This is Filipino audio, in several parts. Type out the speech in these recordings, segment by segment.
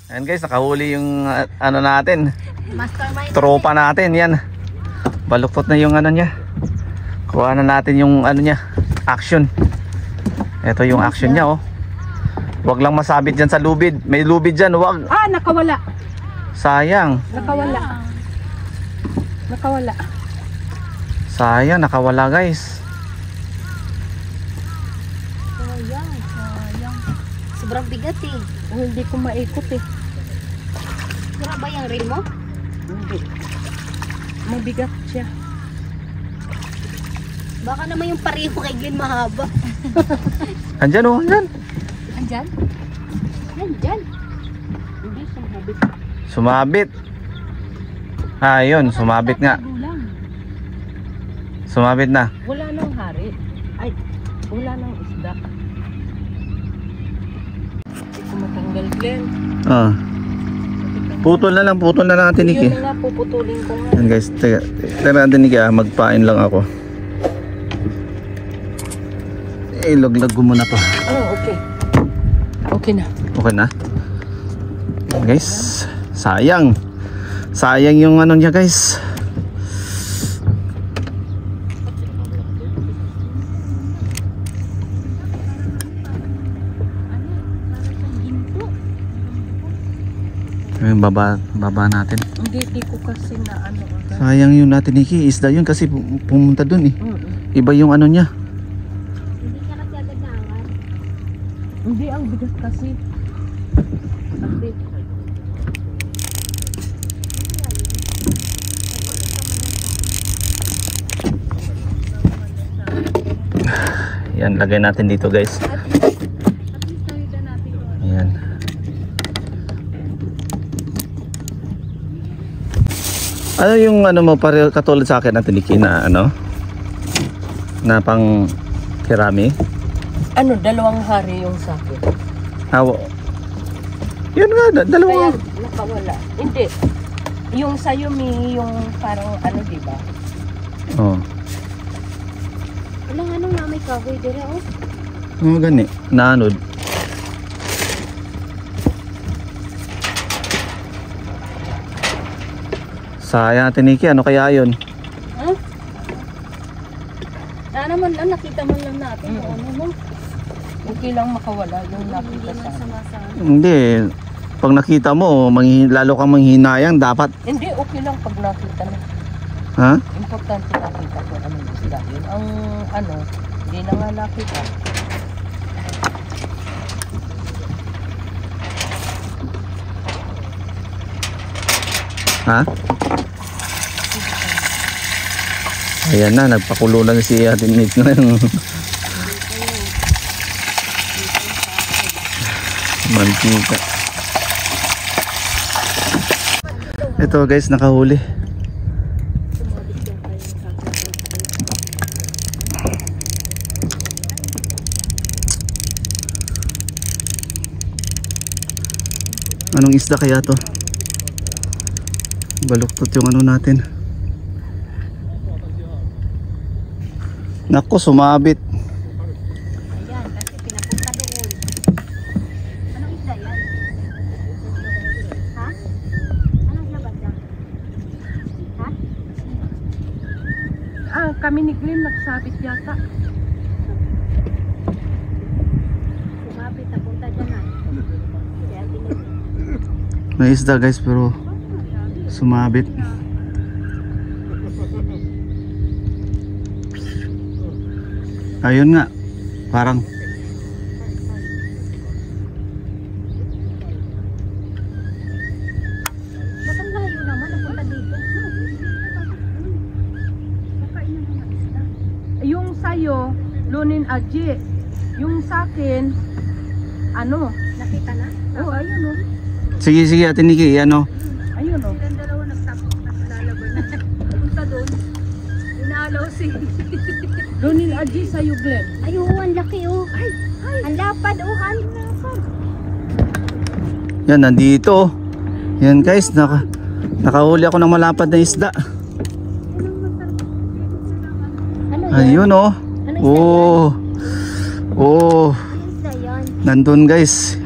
Ayan guys, nakahuli yung ano natin. Mastermind. Tropa natin, yan. Baluktot na yung ano niya. Kuha na natin yung ano niya, action. Ito yung action niya, oh. Huwag lang masabit dyan sa lubid. May lubid dyan, huwag. Ah, nakawala. Sayang. Nakawala. Nakawala. Sayang, nakawala guys. Sayang, sayang. Sobrang bigat eh. Oh, hindi ko maikot eh. Sira ba yung reel mo? Hindi. Mabigat siya. Baka naman yung pareho kay Glenn mahaba. Andyan, oh, andyan. Andyan? Andyan. Hindi sumabit. Sumabit. Ah, yun, sumabit nga. Sumabit na. Wala nang hari. Ay, wala nang isda. Hindi ko matanggal, Glenn. Ah. Putol na lang natin, Niki. Yun na nga, puputulin ko nga. Yan guys, teka natin, Niki, magpain lang ako. Ilaglag ko muna to. Oh, okay. Okay na. Okay na. Yan guys, sayang. Sayang yung ano niya guys. Yung baba natin. Hindi ko kasi na ano. Sayang yung natin, Niki. Isda yun kasi pumunta dun eh. Iba yung ano niya. Hindi ka kasi agad naangat. Hindi, ang bigat kasi. Kasi. Yan, lagay natin dito guys. Ayan. Ano yung ano mo, pareho katulad sa akin natin, Niki, na ano? Na pang kirami? Ano, dalawang hari yung sa akin. Yun nga, dalawa. Kaya nakawala. Hindi. Yung sa'yo, may yung parang ano, diba? Oh. Walang anong na may kahoy dire oh. Ano gani? Naanod. Sayang natin, Niki. Ano kaya yun? Ha? Naman lang, nakita man lang natin. Ano mo? Okay lang makawala yung nakita sa akin. Hindi. Pag nakita mo, lalo kang manghinayang, dapat. Hindi, okay lang pag nakita na. Ha? Importante nakita ko anong isda yun. Ang ano, hindi na nga nakita. Ha? Ayan na, nagpakulo lang si Ate Nick ng mantika. Ito guys, nakahuli. Anong isda kaya to? Baluktot yung ano natin. Nako, sumabit. Ayan, kasi pinapunta doon. Anong isda yan? Ha? Anong labas yan? Ha? Ah, kami ni Glenn nagsabit yata. Sumabit, napunta dyan na. Kaya tinig. May isda guys, pero sumabit. Ayun nga, parang Ba't ang layo naman, napunta dito? Kakain na naman isda. Yung sa'yo, lunin aji. Yung sa'kin, ano? Nakita na? Oh, ayun o. sige Ate Nicky, ano? Ayun o. Silang dalawa naglalaban na. Punta doon. Inaalaw si... Lunin aji sa'yo, Glenn. Ay, oh, ang laki oh. Ay, ang lapad oh, ang lapad. Yan, nandito. Yan guys, nakahuli ako ng malapad na isda. Ano yan? Ayun oh. Ano Oh. Oh. isda yan? Nandun guys.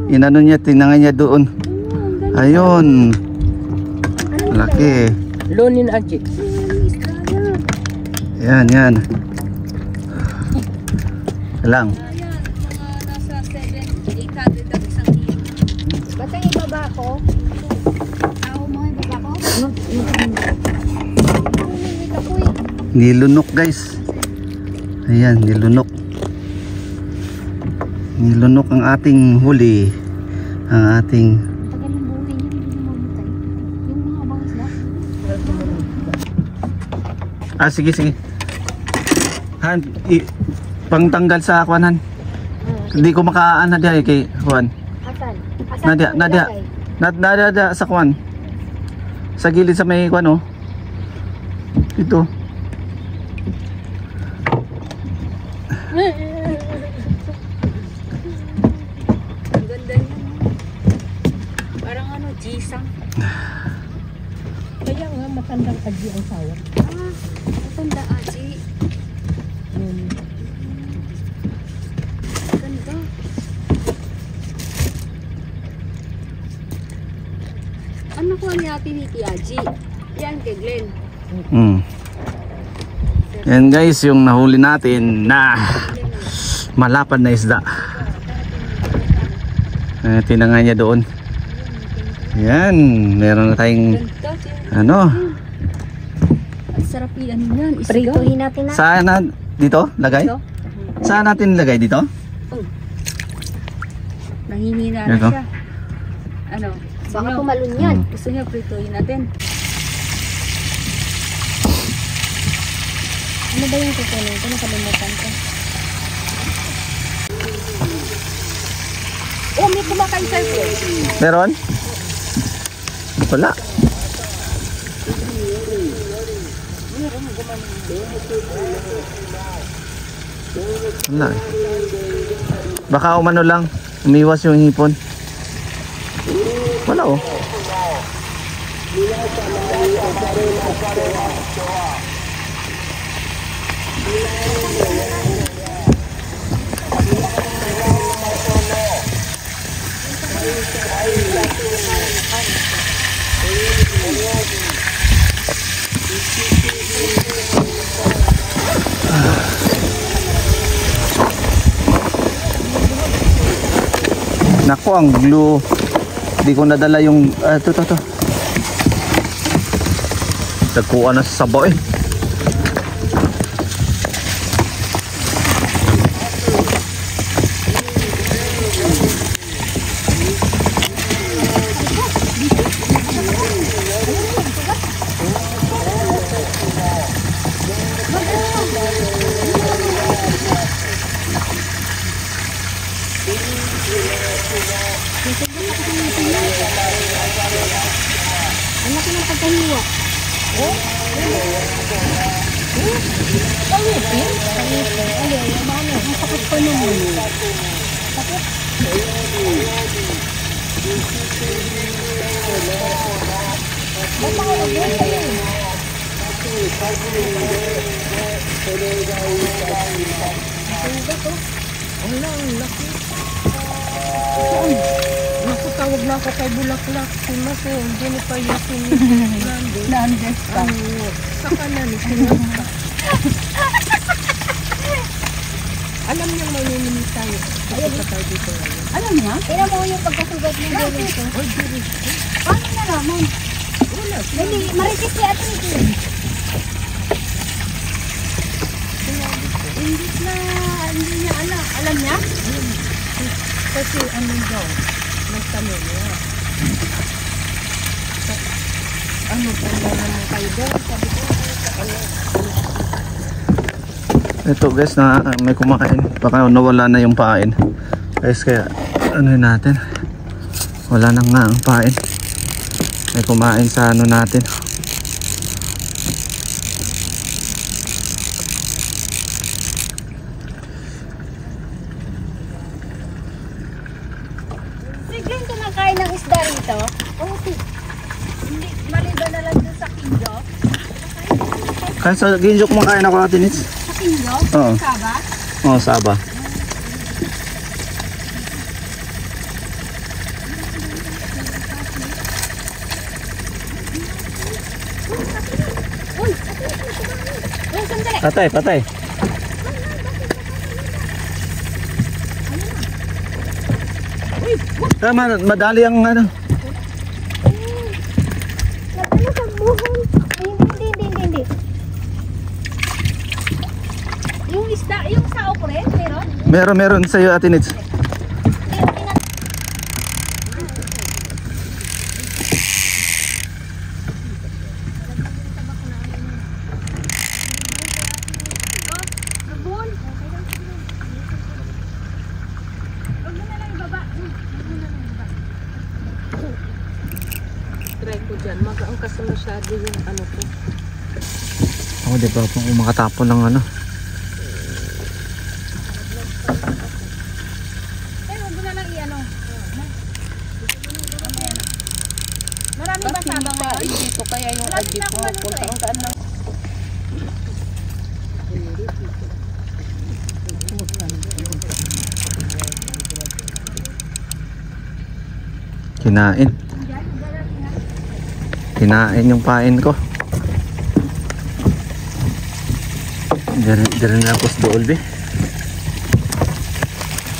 Inano niya, tinangan niya doon. Ayun. Laki. Lonin Aji. Yan, yan. Lang. Nasa 700-800 ang isang kilo. Ba't ang ibaba ko? Ako mga ibaba ko? Ngunit ako eh. Nilunok guys. Ayan, nilunok. Nilunok ang ating huli. Ang ating... Tagal ng buhay niya, hindi mamatay. Yung mga bangis na. Sige, sige. Han, pangtanggal sa kuanan. Hindi ko makaan na diya kay Juan. Asan? Nadia, Nadia. Nadia sa kuan. Sa gilid sa may kuan oh. Ito. Ang ganda niya. Parang ano, jisang. Kaya nga matandang Aji ang sawak. Matanda aji. Ganda. Ano ko ni Ate Nikki Aji? Yan kay Glenn. Yan guys, yung nahuli natin na malapad na isda. Tinangay niya doon. Yan, meron na tayong Ganda. ano. Ang sarap yan yan. Prituhin natin na. Saan na dito lagay? Ito? Saan natin lagay dito? Nahihina na Ito? siya. Ano? Baka tumalon yan. Gusto niya prituhin natin. Ano ba yung kukunin ko? Nakalimutan ko. Oh, may kumakain sa Meron? Wala. Wala eh. Baka umano lang, umiwas yung hipon. Wala oh. Nako, ang glue. Hindi ko nadala yung to. Nagkuha na sa sabaw eh. Ang laki ng pagkahiwa. Ang sakit pa naman. Naku, tawag na ako kay Bulaklak. Si Mas eh, hindi ni pa yakin ni Nandes ka. Sa kanan, sinasa. Alam niyang mamimili tayo. Kapag tayo dito ngayon. Alam niya? Tingnan mo yung pagkasugat ng dito. Paano nalaman? Wala. Dali, marisis si Ate Nikki. Hindi niya alam. Alam niya? Kasi ano daw, nagtanong niya. Ano po naman kayo daw? Sabi ko, ano? Ito guys, na may kumakain. Baka nawala na yung pain. Guys, kaya ano natin? Wala na nga ang pain. May kumain sa ano natin. Si Glenn kumakain ng isda rito? Oo, hindi, maliban na lang dun sa Kinjo. Kaya sa ginjo kumakain ako natin is. Sa Kinjo? Oo. Saba? Oh, Saba. Patay, patay. Tama, madali ang ano. Nagano sa buhon. Ay, hindi. Yung isda, yung sa okre, meron? Meron sa iyo, Ate Nits. Gabon. Huwag mo na lang ibaba. Try ko dyan. Magaang kasi masyado yung ano ko. Oh, di ba kung makatapon ng ano. Eh, huwag mo na lang i-ano. Marami ba Kasi sabang ngayon? dito kaya yung Malapit adit na ako mo maluto punta eh. ang daan ng Kinain. Kinain yung pain ko. Diyan na ako sa dool, be.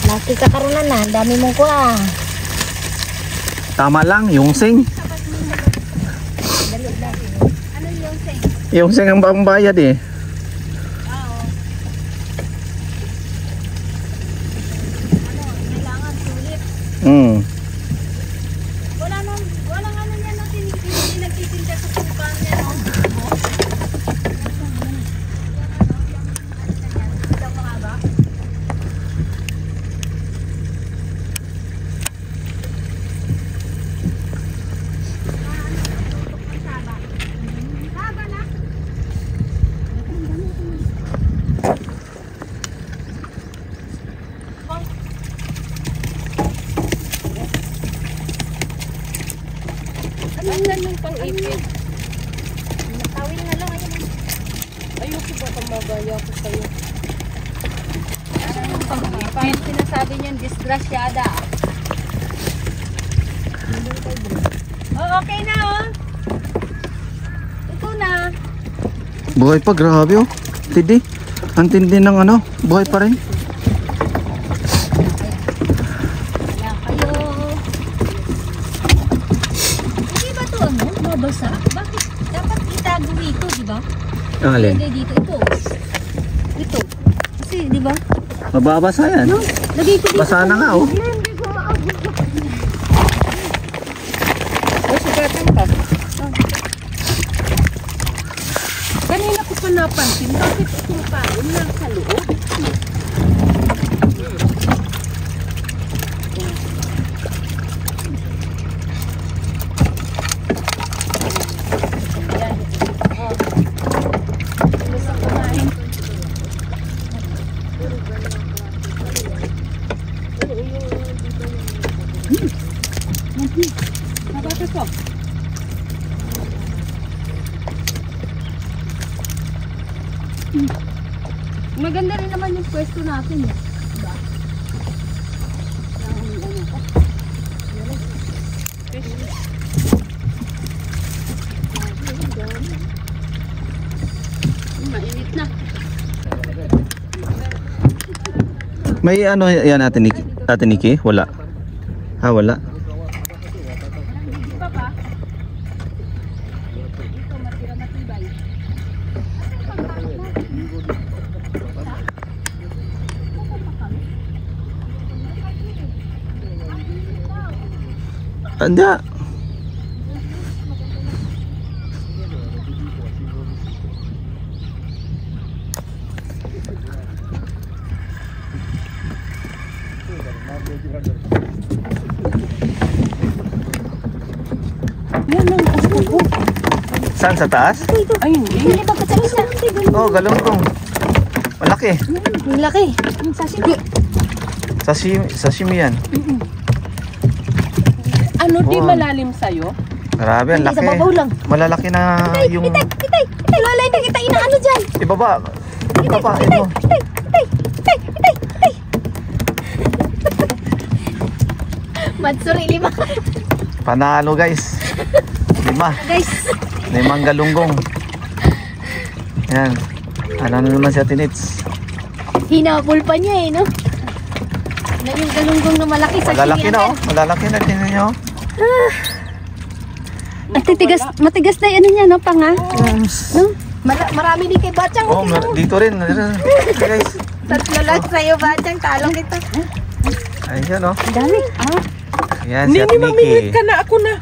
Laki ka karunan na. Dami mong kuha. Tama lang, yung sing. Ano yung sing? Yung sing ang bayad eh. Oo. Ano, kailangan sulit. Walang ano niya natin. Hindi nagtitinda sa kupang niya, no? Isang mahaba. Haba na. Asan yung pang-ipit? Tawil na lang. Ayun. Ayoko baka magaya ko sa'yo. Parang sinasabi niyan, disgrasyada. Oh, okay na, oh. Ito na. Buhay pa, grabe oh. Tindi. Ang tindi ng ano, buhay pa rin. Wala kayo. Hindi ba ito, ano? Mabasa? Bakit? Dapat itago ito, di ba? Ang alin? Lagay dito. Ito. Ito. Kasi, di ba? Mababasa yan. No? Lagay ko dito. Basa na nga oh. Hindi ko maabot. O, sugatan ka. Kanina ko pa napansin, bakit itong pain nasa loob? Gusto kumain. Bakit po? Maganda rin naman yung pwesto natin. Diba? Mainit na. May ano yan Ate Nikki? Wala. Ha, wala. Hindi pa ba? Ito, matira matibay. Anda. Yan ang gusto ko. Saan sa taas? Ay, hindi. Hindi pa sa isa. Oh, galunggong. Malaki. Ang laki. Ang sashimi. Sashimi yan. Ano di Oh. malalim sa'yo? Grabe, ang Hindi, laki. sa babaw lang. Malalaki na yung... Itay. Lola, hindi kita inaano dyan. Ibaba. Ibaba. Mo. Itay. Matsuri, 5. Panalo guys. 5. Guys. 5 galunggong. Yan. Ano na naman si Ate Nits? Hinabol pa niya eh, no? Yung galunggong na malaki sa Malalaki na oh. Malalaki na. Tingnan nyo. At matigas na yan niya, no? Panga. No? Marami din kay Bachang. Oh, dito rin. Guys. Tatlo lang sa'yo, Bachang. Talong ito. Ayan oh. Ang dami. Ayan si Nini, Ate mamingit Nikki. ka na. Ako na.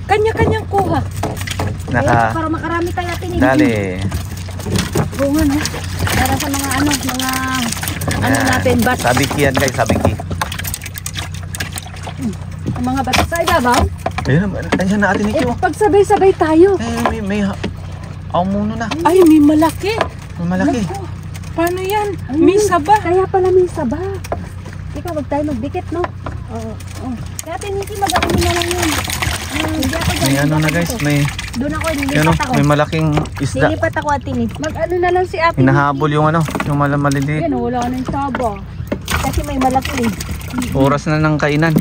Kanya-kanyang kuha. Para makarami tayo atin. Dali. Bunga, no? Para sa mga Ayan. natin, bat. Sabiki yan guys. Sabiki. Ang mga batas sa ibabaw. Ayan na Ate Nikki oh. Pag sabay-sabay tayo. May aumuno na. Ay, may malaki. May malaki. Naku, paano yan? May saba. Kaya pala may saba. Ikaw, wag tayo magdikit, no? Oo. Kaya Tiniki, mag-ano na lang yun. Hindi ako dyan. May ano na guys. May Doon ako, Yan nilipat ako. may malaking isda. Nilipat ako at Tinit. Mag-ano na lang si Ate. Hinahabol yung ano. Yung maliliit. Yan, wala nang saba. Kasi may malaki eh. Oras na ng kainan.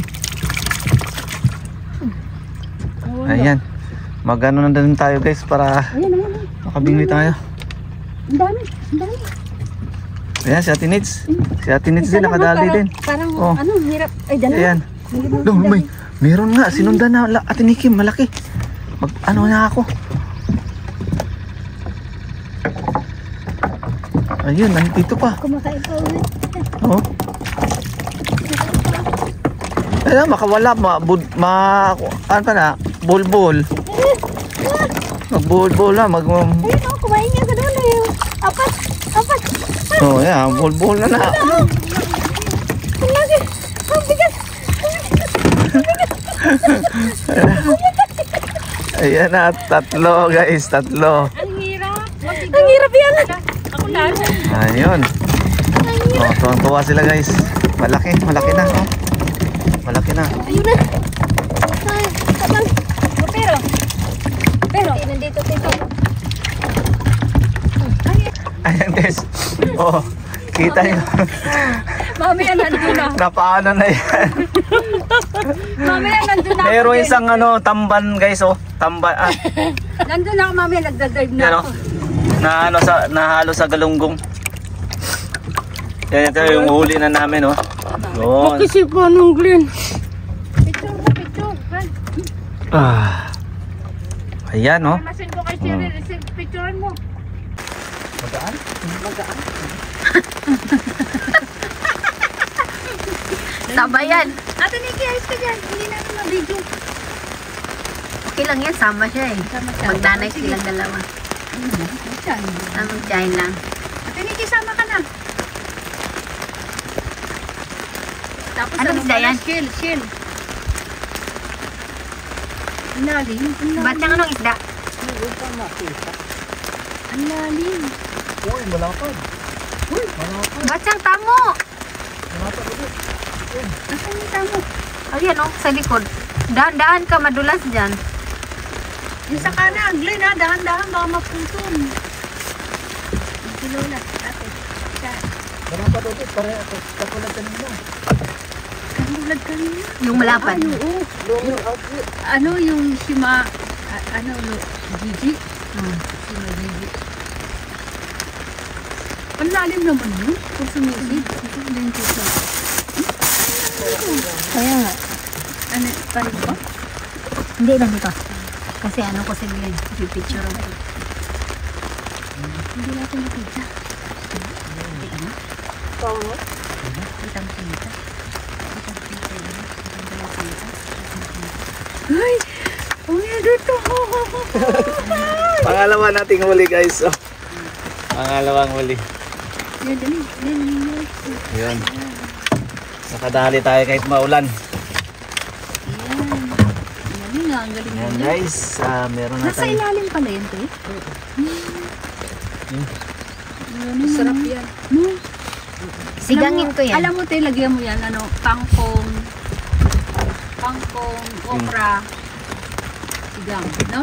Ayan. Magano na din tayo guys para Ayan, ayan. makabingwi tayo. Ang dami, ang dami. Ayan si Ate Nits. Si Ate Nits din nakadali din. Parang, Oh. hirap. Ay, dala. Ayan. Meron nga. Sinundan na Ate Nikki. Malaki. Ano na ako. Ayun. Nandito pa. Kumakain ka ulit. Oh. Ayan. Makawala. Ano pa na? Bulbul. Magbulbul na. Ayun, kumain niya sa doon eh. Apat. Oh, yeah. Bulbul na na. Ang lagi. Ang bigat. Ayan na. Tatlo guys. Tatlo. Ang hirap. Ang hirap yan. Ako na. Ayun. Oh, tuwang-tuwa sila guys. Malaki na. Oh. Malaki na. Ayun na. Ay, sabang. Pero, nandito tito. Ayan guys. Oh, kita nyo. Mamaya nandun na. Napaano na yan. Mamaya nandun na. Meron isang tamban guys oh. Tamban. Nandun na ako mamaya, nagdadrive na Yan ako. oh. Nahalo sa galunggong. Yan ito yung huli na namin oh. Yun. Pakisipan ng Glenn. Picture. Ayan oh. Masin ko kay Siri, picturean mo. Magaan? Sabayan. Ate Nikki, ayos ka dyan. Hindi natin ma-video. Okay lang yan, sama siya eh. Magdanay silang dalawa. Mag-join lang. Ate Nikki, sama ka na. Tapos Anong isda yan? Shield. Ang lalim. Ba't yung anong isda? Ang lalim. Uy, malapad. Ba't yung tamo? Nasaan yung tamo? Ayan oh, sa likod. Dahan-dahan ka, madulas dyan. Yung sa kanan, Glenn ha, dahan-dahan, baka maputol. Kilo na, ate. Malapad ulit. Kapulat kanina. Kamulag kanina. Yung malapad. Ano yung Shima, Gigi? Shima Gigi. Ang lalim naman yun, kung sumisid. Kaya nga. Ano, parin ba? Hindi lang ito. Kasi ano ko sige, pipicture ako. Hindi natin nakita. Ay! Ang dito! Pangalawa nating huli guys oh. Pangalawang huli. Dali. Yun. Nakadali tayo kahit maulan. Ang galing Ayan guys, meron na Nasa tayo. ilalim pala yun, te. Sarap yan. Sigangin ko yan. Alam mo, te, lagyan mo yan, kangkong, okra, sigang, no?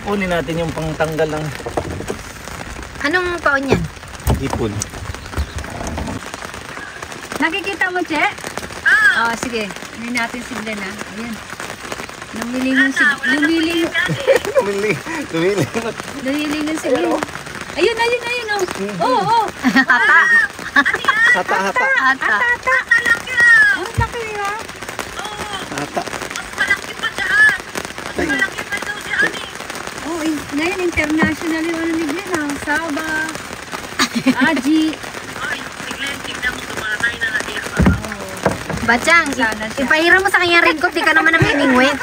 Kunin natin yung pangtanggal ng Anong paon yan? ipon. Nakikita mo, Che? Sige. Hindi natin si Glenn, ha? Ayan. Lumilingon si Glenn. Tumili. Lumilingon si Glenn. Ayun, ayun, ayun. Oh, oh. Hata. Hata, hata. Hata. Ang laki ha. Hata. Oh, ngayon international yung ano ni Glenn ha. Saba. Aji. Batyang, ipahiram mo sa kanya raincoat, di ka naman namimingwit.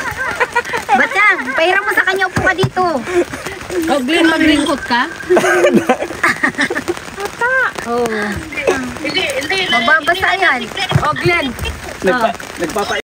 Batyang, ipahiram mo sa kanya, upo ka dito. Oh, Glenn, mag-ringkot ka? Oh. Mababasa yan. Oh, Glenn. Nagpapa